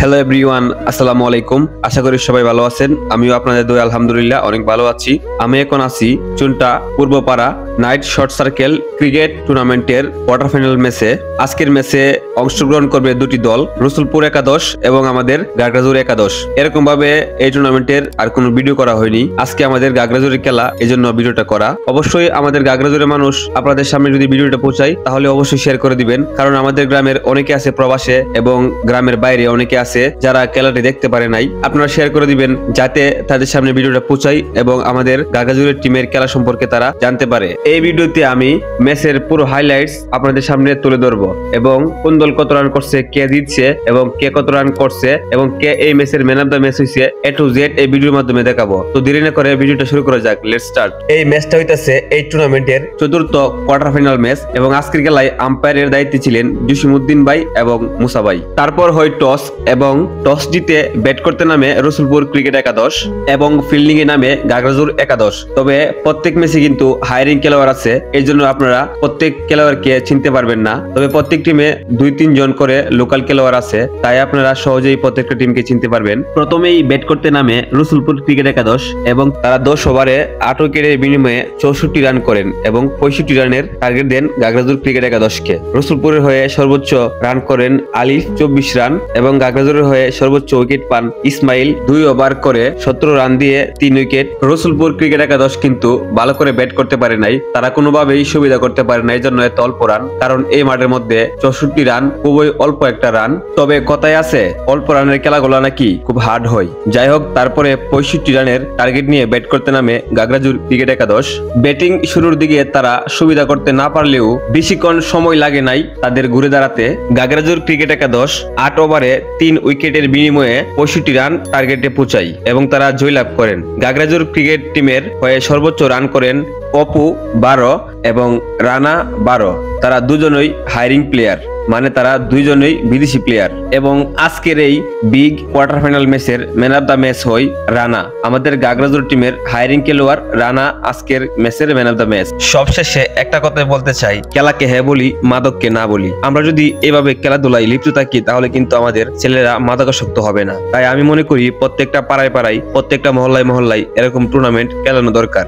Hello everyone, আসসালামু আলাইকুম। আশা করি সবাই ভালো আছেন। আমিও আপনাদের দোয়া আলহামদুলিল্লাহ অনেক ভালো আছি। আমি এখন আছি Chunta Purbapara night short circle cricket টুর্নামেন্টের কোয়ার্টার ফাইনাল ম্যাচে। আজকের ম্যাচে অংশগ্রহণ করবে দুটি দল, রসুলপুর একাদশ এবং আমাদের গাগরাজুর একাদশ। এরকম ভাবে এই টুর্নামেন্টের আর কোনো ভিডিও করা হয়নি। আজকে আমাদের গাগরাজুরের খেলা, এজন্য ভিডিওটা করা। অবশ্যই আমাদের গাগরাজুরের মানুষ আপনাদের সামনে যদি ভিডিওটা পৌঁছায় তাহলে অবশ্যই শেয়ার করে দিবেন, কারণ আমাদের গ্রামের অনেকে আছে প্রবাসে এবং গ্রামের বাইরে অনেকে আছে যারা খেলাটি দেখতে পারে নাই। আপনারা শেয়ার করে দিবেন যাতে তাদের সামনে ভিডিওটা পৌঁছায় এবং আমাদের গাগরাজুরের টিমের খেলা সম্পর্কে তারা জানতে পারে। এই ভিডিওতে আমি ম্যাচের পুরো হাইলাইটস আপনাদের সামনে তুলে ধরবো এবং কোন দল কত রান করছে, কে জিতছে এবং কে কত রান করছে এবং কে এই ম্যাচের ম্যান অফ দ্য ম্যাচ হইছে, এ টু জেড এই ভিডিওর মাধ্যমে দেখাবো। তো দেরি না করে ভিডিওটা শুরু করা যাক। Let's start. এই ম্যাচটা হইতাছে এই টুর্নামেন্টের চতুর্থ কোয়ার্টার ফাইনাল ম্যাচ এবং আজকের খেলায় আম্পায়ারের দায়িত্বে ছিলেন জসিমউদ্দিন ভাই এবং মুসা ভাই। তারপর হয় টস এবং টস জিতে ব্যাট করতে নামে রসুলপুর ক্রিকেট একাদশ এবং ফিল্ডিং এ নামে গাগরাজুর একাদশ। তবে প্রত্যেক ম্যাচে কিন্তু হায়ারিং খেলোয়াড় আছে, এই জন্য আপনারা প্রত্যেক খেলোয়াড়কে চিনতে পারবেন না। তবে প্রত্যেক টিমে 2-3 জন করে লোকাল খেলোয়াড় আছে, তাই আপনারা সহজেই প্রত্যেকটা টিমকে চিনতে পারবেন। প্রথমেই ব্যাট করতে নামে রসুলপুর ক্রিকেট একাদশ এবং তারা 10 ওভারে 8 উইকেটের বিনিময়ে 64 রান করেন এবং 65 রানের টার্গেট দেন গাগরাজুর ক্রিকেট একাদশকে। রসুলপুরের হয়ে সর্বোচ্চ রান করেন আলিফ 24 রান এবং গাগরাজুরের হয়ে সর্বোচ্চ উইকেট পান ইসমাইল 2 ওভার করে 17 রান দিয়ে 3 উইকেট। রসুলপুর ক্রিকেট একাদশ কিন্তু ভালো করে ব্যাট করতে পারে নাই, তারা কোনোভাবেই সুবিধা করতে পারে নাই, জন্য এত অল্প রান। কারণ এই মাঠের মধ্যে 64 রান খুবই অল্প একটা রান। তবে কথায় আছে অল্প রানের খেলাগুলো নাকি খুব হার্ড হয়। যাই হোক, তারপরে 65 রানের টার্গেট নিয়ে ব্যাট করতে নামে গাগরাজুর ক্রিকেট একাদশ। ব্যাটিং শুরুর দিকে তারা সুবিধা করতে না পারলেও বেশিক্ষণ সময় লাগে নাই তাদের ঘুরে দাঁড়াতে। গাগরাজুর ক্রিকেট একাদশ 8 ওভারে 3 উইকেটের বিনিময়ে 65 রান টার্গেটে পৌঁছায় এবং তারা জয়লাভ করেন। গাগরাজুর ক্রিকেট টিমের হয়ে সর্বোচ্চ রান করেন অপু 12 এবং রানা 12। তারা দুজনই হায়ারিং প্লেয়ার, মানে তারা দুইজনই বিদেশি প্লেয়ার। এবং আজকের এই বিগ কোয়ার্টার ফাইনাল ম্যাচের ম্যান অফ দ্য ম্যাচ হয় রানা। আমাদের গাগরাজুর টিমের হায়ারিং খেলোয়াড় রানা আজকের ম্যাচের ম্যান অফ দ্য ম্যাচ। সবশেষে একটা কথাই বলতে চাই, খেলাকে হ্যাঁ বলি, মাদককে না বলি। আমরা যদি এভাবে খেলাধুলায় লিপ্ত থাকি তাহলে কিন্তু আমাদের ছেলেরা মাদকাসক্ত হবে না। তাই আমি মনে করি প্রত্যেকটা পাড়ায় পাড়ায়, প্রত্যেকটা মহল্লায় মহল্লায় এরকম টুর্নামেন্ট খেলানো দরকার।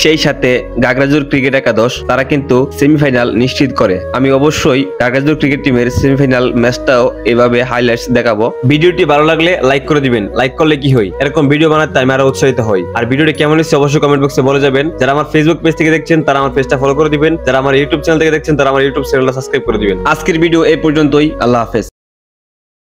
সেই সাথে গাগরাজুর ক্রিকেট একাদশ তারা কিন্তু সেমিফাইনাল নিশ্চিত করে। আমি অবশ্যই গাগরাজুর ক্রিকেট টিমের সেমিফাইনাল ম্যাচটাও এভাবে হাইলাইটস দেখাবো। ভিডিওটি ভালো লাগলে লাইক করে দিবেন। লাইক করলে কি হয়, এরকম ভিডিও বানাতে আমি আরো উৎসাহিত হই। আর ভিডিওটি কেমন হচ্ছে অবশ্যই কমেন্ট বক্সে বলে যাবেন। যারা আমার ফেসবুক পেজ থেকে দেখছেন তারা আমার পেজটা ফলো করে দিবেন, যারা আমার ইউটিউব চ্যানেল থেকে দেখছেন তারা আমার ইউটিউব চ্যানেলটা সাবস্ক্রাইব করে দিবেন। আজকের ভিডিও এই পর্যন্তই। আল্লাহ হাফেজ।